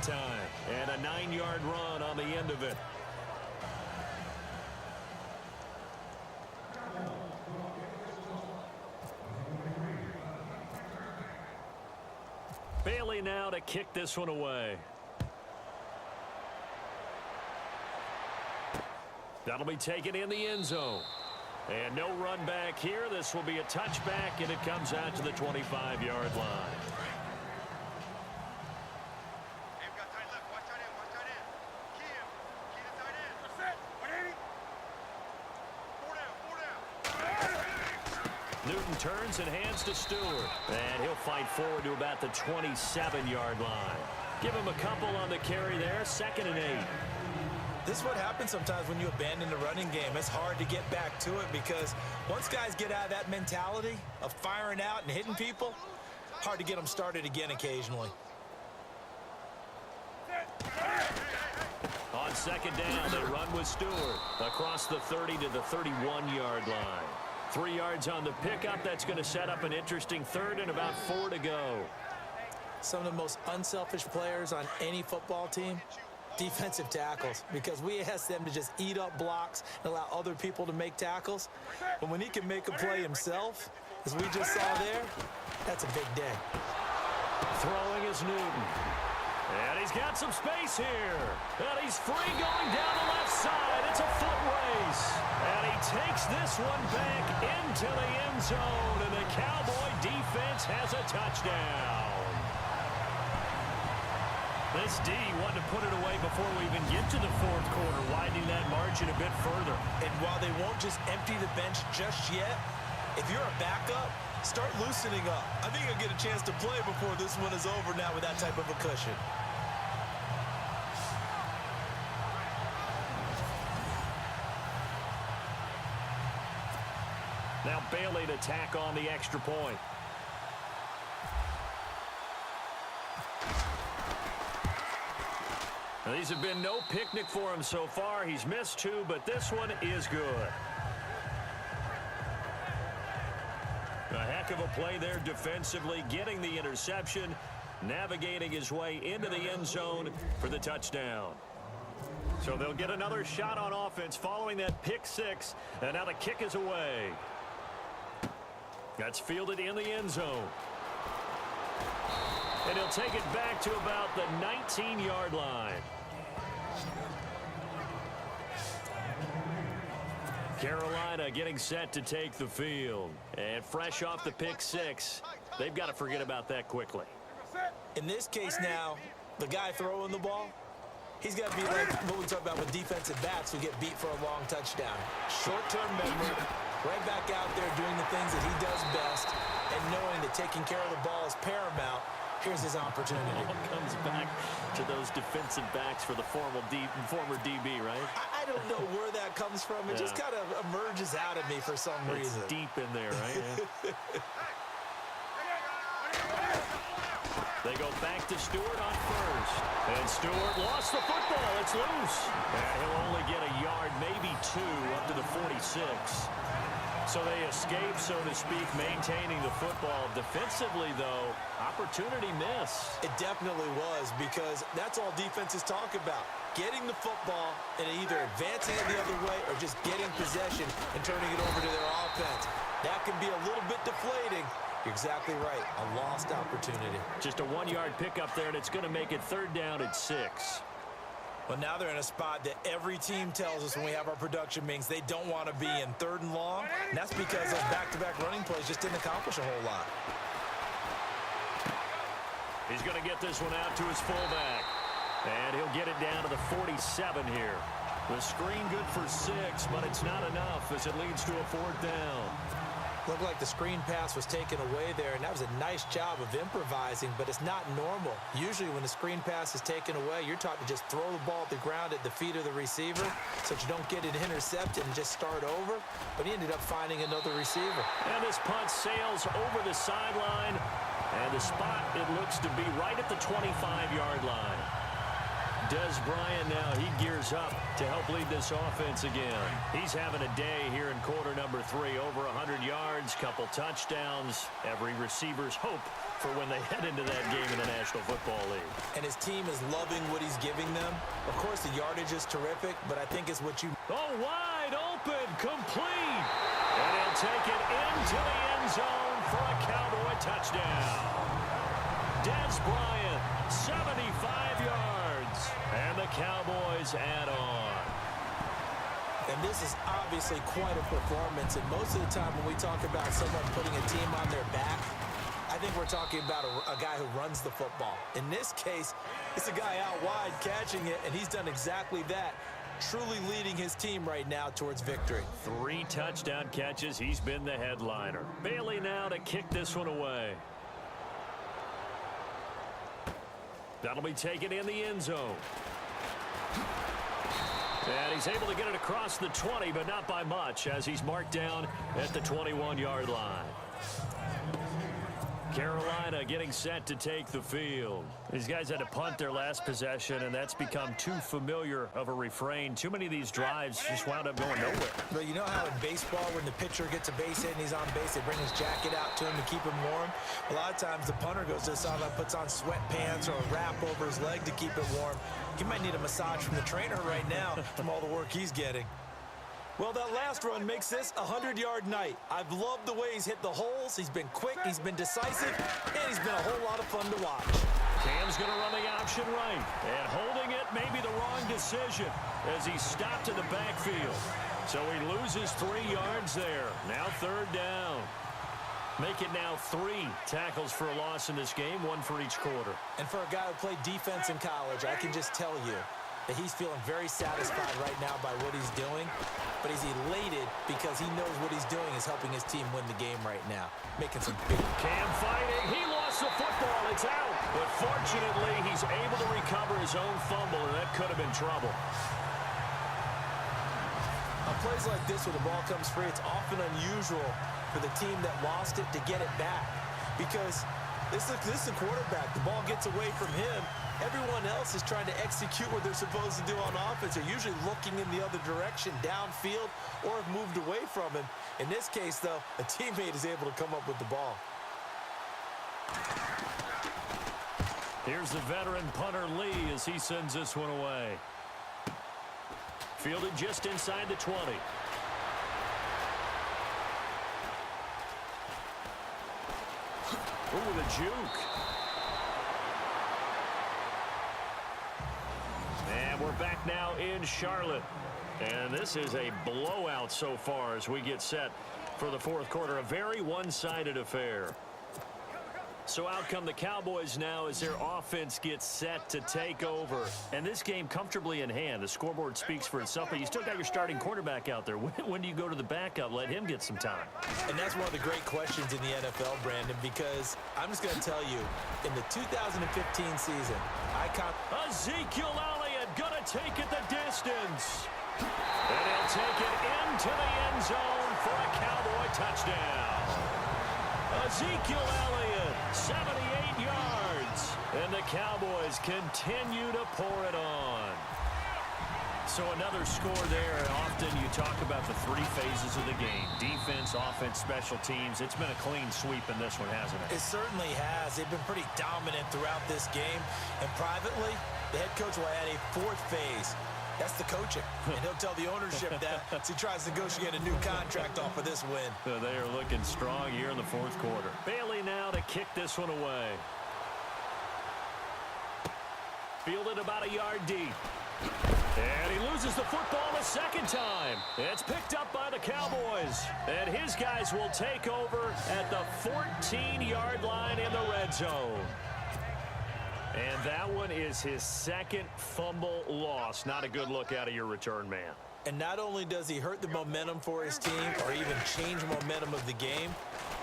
that time. And a 9-yard run on the end of it. Bailey now to kick this one away. That'll be taken in the end zone. And no run back here. This will be a touchback, and it comes out to the 25-yard line. Newton turns and hands to Stewart. And he'll fight forward to about the 27-yard line. Give him a couple on the carry there. 2nd and 8. This is what happens sometimes when you abandon the running game. It's hard to get back to it because once guys get out of that mentality of firing out and hitting people, hard to get them started again occasionally. On 2nd down, they run with Stewart across the 30 to the 31-yard line. 3 yards on the pickup. That's going to set up an interesting 3rd and about 4 to go. Some of the most unselfish players on any football team, defensive tackles, because we ask them to just eat up blocks and allow other people to make tackles. But when he can make a play himself, as we just saw there, that's a big day. Throwing is Newton. And he's got some space here. And he's free going down the left side. It's a foot race. And he takes this one back into the end zone. And the Cowboy defense has a touchdown. This D wanted to put it away before we even get to the 4th quarter, widening that margin a bit further. And while they won't just empty the bench just yet, if you're a backup, start loosening up. I think you'll get a chance to play before this one is over now with that type of a cushion. Now Bailey to tack on the extra point. Now, these have been no picnic for him so far. He's missed 2, but this one is good. A heck of a play there defensively, getting the interception, navigating his way into the end zone for the touchdown. So they'll get another shot on offense following that pick 6, and now the kick is away. That's fielded in the end zone. And he'll take it back to about the 19-yard line. Carolina getting set to take the field. And fresh off the pick 6, they've got to forget about that quickly. In this case now, the guy throwing the ball, he's got to be like what we talk about with defensive backs who get beat for a long touchdown. Short-term memory, right back out there doing the things that he does best, and knowing that taking care of the ball is paramount. Here's his opportunity. All comes back to those defensive backs for the former DB, right? I don't know where that comes from. It just kind of emerges out of me for some reason. It's deep in there, right? Yeah. They go back to Stewart on 1st. And Stewart lost the football. It's loose. And he'll only get a yard, maybe 2, up to the 46. So they escape, so to speak, maintaining the football. Defensively, though, opportunity miss. It definitely was, because that's all defenses talk about. Getting the football and either advancing it the other way or just getting possession and turning it over to their offense. That can be a little bit deflating. You're exactly right. A lost opportunity. Just a 1-yard pickup there, and it's going to make it 3rd down at 6. Well, now they're in a spot that every team tells us when we have our production meetings they don't want to be in 3rd and long. And that's because those back-to-back running plays just didn't accomplish a whole lot. He's going to get this one out to his fullback. And he'll get it down to the 47 here. The screen good for 6, but it's not enough as it leads to a 4th down. Looked like the screen pass was taken away there, and that was a nice job of improvising, but it's not normal. Usually when the screen pass is taken away, you're taught to just throw the ball at the ground at the feet of the receiver so that you don't get it intercepted and just start over, but he ended up finding another receiver. And this punt sails over the sideline, and the spot, it looks to be right at the 25-yard line. Des Bryant now, he gears up to help lead this offense again. He's having a day here in quarter number 3. Over 100 yards, couple touchdowns. Every receiver's hope for when they head into that game in the National Football League. And his team is loving what he's giving them. Of course, the yardage is terrific, but I think it's what you... Oh, wide open, complete. And he'll take it into the end zone for a Cowboy touchdown. Des Bryant, 75 yards. And the Cowboys add on. And this is obviously quite a performance. And most of the time when we talk about someone putting a team on their back, I think we're talking about a guy who runs the football. In this case, it's a guy out wide catching it, and he's done exactly that, truly leading his team right now towards victory. 3 touchdown catches. He's been the headliner. Bailey now to kick this one away. That'll be taken in the end zone. And he's able to get it across the 20, but not by much, as he's marked down at the 21-yard line. Carolina getting set to take the field. These guys had to punt their last possession, and that's become too familiar of a refrain. Too many of these drives just wound up going nowhere. But you know how in baseball, when the pitcher gets a base hit and he's on base, they bring his jacket out to him to keep him warm? A lot of times the punter goes to the sideline, puts on sweatpants or a wrap over his leg to keep it warm. He might need a massage from the trainer right now from all the work he's getting. Well, that last run makes this a 100-yard night. I've loved the way he's hit the holes. He's been quick, he's been decisive, and he's been a whole lot of fun to watch. Cam's going to run the option right. And holding it may be the wrong decision as he stopped in the backfield. So he loses 3 yards there. Now 3rd down. Make it now 3 tackles for a loss in this game, 1 for each quarter. And for a guy who played defense in college, I can just tell you that he's feeling very satisfied right now by what he's doing, but he's elated because he knows what he's doing is helping his team win the game right now, making some big... Cam fighting. He lost the football. It's out. But fortunately, he's able to recover his own fumble, and that could have been trouble. On plays like this where the ball comes free, it's often unusual for the team that lost it to get it back because this is a quarterback. The ball gets away from him. Everyone else is trying to execute what they're supposed to do on offense. They're usually looking in the other direction, downfield, or have moved away from him. In this case, though, a teammate is able to come up with the ball. Here's the veteran punter Lee as he sends this one away. Fielded just inside the 20. Ooh, the juke. And we're back now in Charlotte. And this is a blowout so far as we get set for the 4th quarter. A very one-sided affair. So out come the Cowboys now as their offense gets set to take over. And this game comfortably in hand. The scoreboard speaks for itself, but you still got your starting quarterback out there. When do you go to the backup? Let him get some time. And that's one of the great questions in the NFL, Brandon, because I'm just going to tell you, in the 2015 season, Ezekiel Elliott going to take it the distance. And he'll take it into the end zone for a Cowboy touchdown. Ezekiel Elliott, 78 yards. And the Cowboys continue to pour it on. So another score there. And often you talk about the 3 phases of the game. Defense, offense, special teams. It's been a clean sweep in this one, hasn't it? It certainly has. They've been pretty dominant throughout this game. And privately, the head coach will add a 4th phase. That's the coaching. And he'll tell the ownership that as he tries to negotiate a new contract off of this win. So they are looking strong here in the 4th quarter. Bailey now to kick this one away. Fielded about a yard deep. And he loses the football a 2nd time. It's picked up by the Cowboys. And his guys will take over at the 14-yard line in the red zone. And that one is his 2nd fumble loss. Not a good look out of your return man. And not only does he hurt the momentum for his team or even change momentum of the game,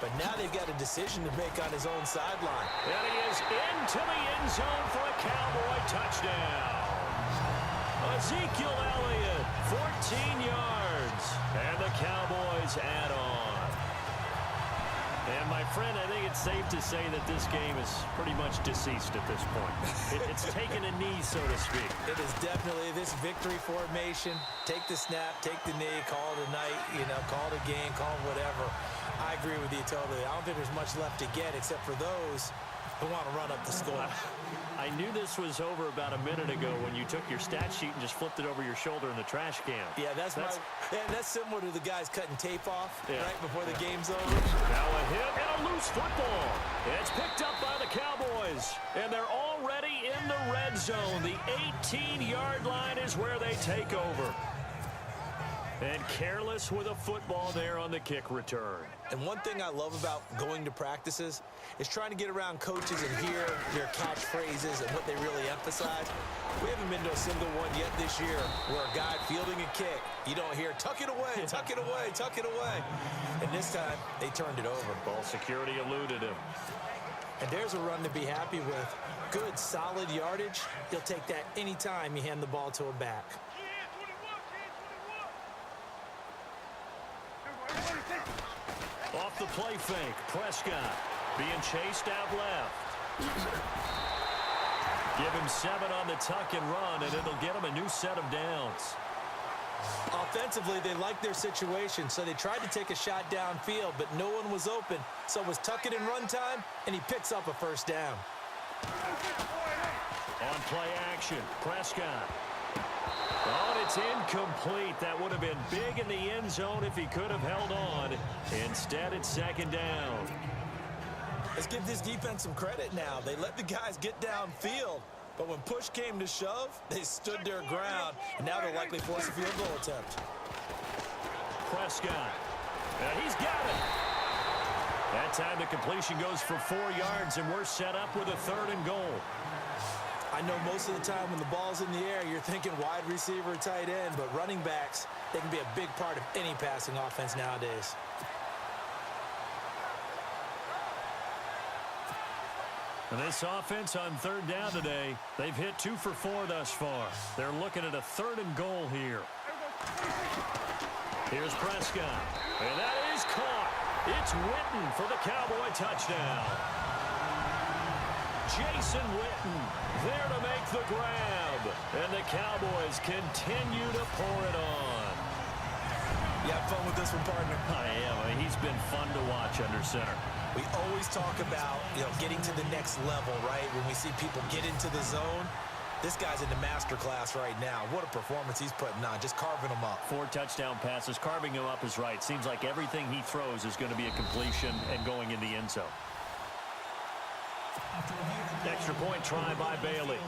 but now they've got a decision to make on his own sideline. And he is into the end zone for a Cowboy touchdown. Ezekiel Elliott, 14 yards. And the Cowboys add on. And, my friend, I think it's safe to say that this game is pretty much deceased at this point. It's taken a knee, so to speak. It is definitely this victory formation. Take the snap, take the knee, call it a night, call it a game, call it whatever. I agree with you totally. I don't think there's much left to get except for those who want to run up the score. I knew this was over about a minute ago when you took your stat sheet and just flipped it over your shoulder in the trash can. Yeah, that's similar to the guys cutting tape off right before the game's over. Now a hit and a loose football. It's picked up by the Cowboys, and they're already in the red zone. The 18-yard line is where they take over. And careless with a football there on the kick return. And one thing I love about going to practices is trying to get around coaches and hear their catchphrases and what they really emphasize. We haven't been to a single one yet this year where a guy fielding a kick, you don't hear, tuck it away, tuck it away, tuck it away. And this time, they turned it over. Ball security eluded him. And there's a run to be happy with. Good, solid yardage. You'll take that anytime you hand the ball to a back. Off the play fake, Prescott being chased out left. Give him 7 on the tuck and run, and it'll get him a new set of downs. Offensively, they liked their situation, so they tried to take a shot downfield, but no one was open. So it was tuck it and run time, and he picks up a first down. On play action, Prescott. Oh, and it's incomplete. That would have been big in the end zone if he could have held on. Instead, it's second down. Let's give this defense some credit now. They let the guys get downfield, but when push came to shove, they stood their ground, and now they're likely force a field goal attempt. Prescott. He's got it. That time the completion goes for 4 yards, and we're set up with a 3rd and goal. I know most of the time when the ball's in the air, you're thinking wide receiver, tight end, but running backs, they can be a big part of any passing offense nowadays. And this offense on 3rd down today, they've hit 2 for 4 thus far. They're looking at a 3rd and goal here. Here's Prescott, and that is caught. It's Witten for the Cowboy touchdown. Jason Witten there to make the grab, and the Cowboys continue to pour it on. You have fun with this one, partner? I am. I mean, he's been fun to watch under center. We always talk about, getting to the next level, right? When we see people get into the zone, this guy's in the master class right now. What a performance he's putting on, just carving them up. 4 touchdown passes, carving him up is right. Seems like everything he throws is going to be a completion and going in the end zone. Extra point try by Bailey.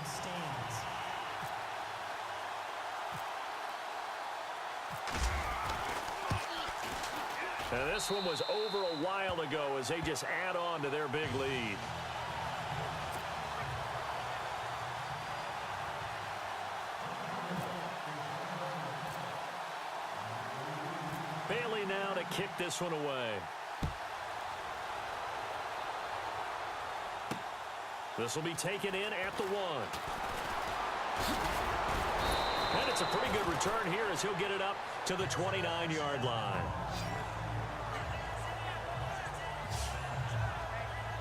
And this one was over a while ago as they just add on to their big lead. Bailey now to kick this one away. This will be taken in at the 1. And it's a pretty good return here as he'll get it up to the 29-yard line.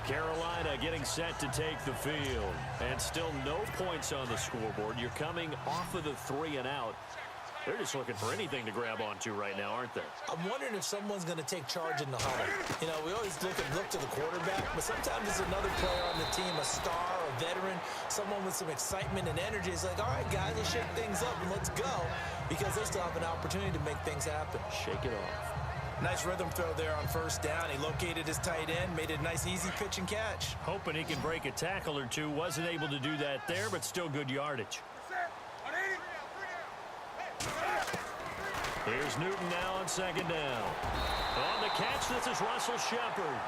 Carolina getting set to take the field. And still no points on the scoreboard. You're coming off of the 3 and out. They're just looking for anything to grab onto right now, aren't they? I'm wondering if someone's going to take charge in the huddle. We always look to the quarterback, but sometimes it's another player on the team, a star, a veteran, someone with some excitement and energy. It's like, all right, guys, let's shake things up and let's go, because they still have an opportunity to make things happen. Shake it off. Nice rhythm throw there on 1st down. He located his tight end, made it a nice, easy pitch and catch. Hoping he can break a tackle or two. Wasn't able to do that there, but still good yardage. Here's Newton now on 2nd down. On the catch, this is Russell Shepard.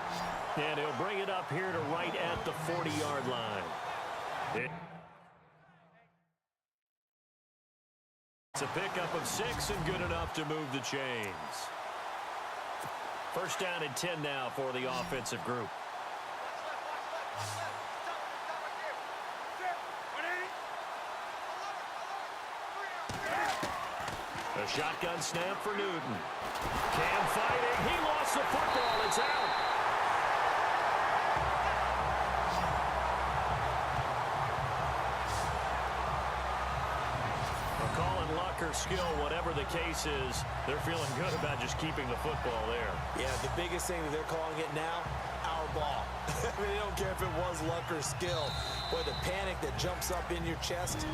And he'll bring it up here to right at the 40-yard line. It's a pickup of 6 and good enough to move the chains. 1st down and 10 now for the offensive group. A shotgun snap for Newton. Cam fighting. He lost the football. It's out. Well, calling luck or skill, whatever the case is, they're feeling good about just keeping the football there. Yeah, the biggest thing that they're calling it now, our ball. I mean, they don't care if it was luck or skill. Boy, the panic that jumps up in your chest